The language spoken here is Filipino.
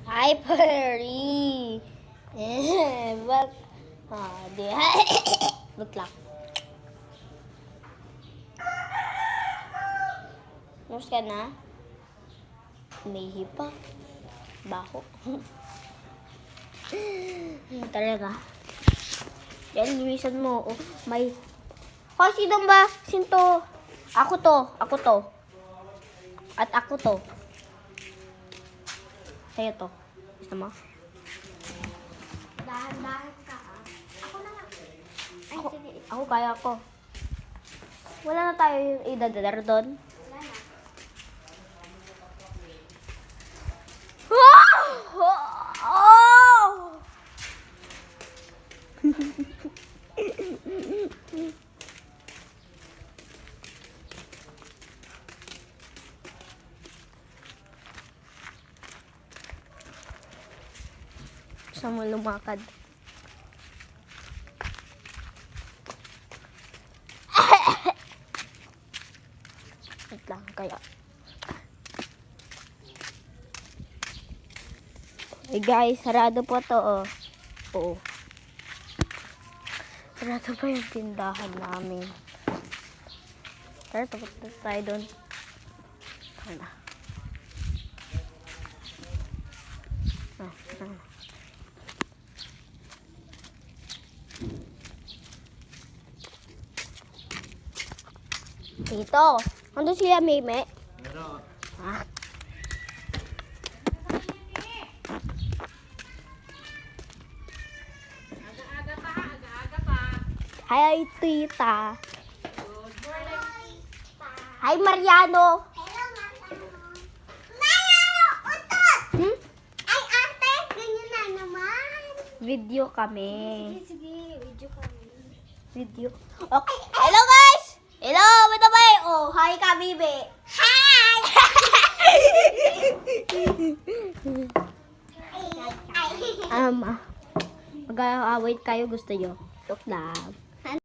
Hi, Perry. Wag. Di. Wag lang. Nurse ka na? May pa. Baho. Talaga. Yan, linisan mo. Oh, may... Hoy, sino ba? Sinto? Ako to. Ako to. At ako to. Sa'yo to. Gusto mo? Dahan-dahan ka, ah. Ako na nga. Ay, Ako, sige. ako kaya ko. Wala na tayo yung idadadar doon. Wala na. Oh! Gusto mo lumakad? Wait lang, kaya. Hey guys, sarado po to, oh. Oo. Sarado pa yung tindahan namin. Tara, tapos tayo doon. Tara na. Dito. Ano sila, Meme? Meron. Ah. Hi, tita. Hi, Mariano. Hello, Mariano, utot! Hmm? Ay, ate, ganyan na naman. Video kami. Sige, video kami. Video. Okay. Hello, guys! Hello, matabay! Oh, hi ka, bibi. Hi! Mag-await kayo, gusto nyo. Joke lang.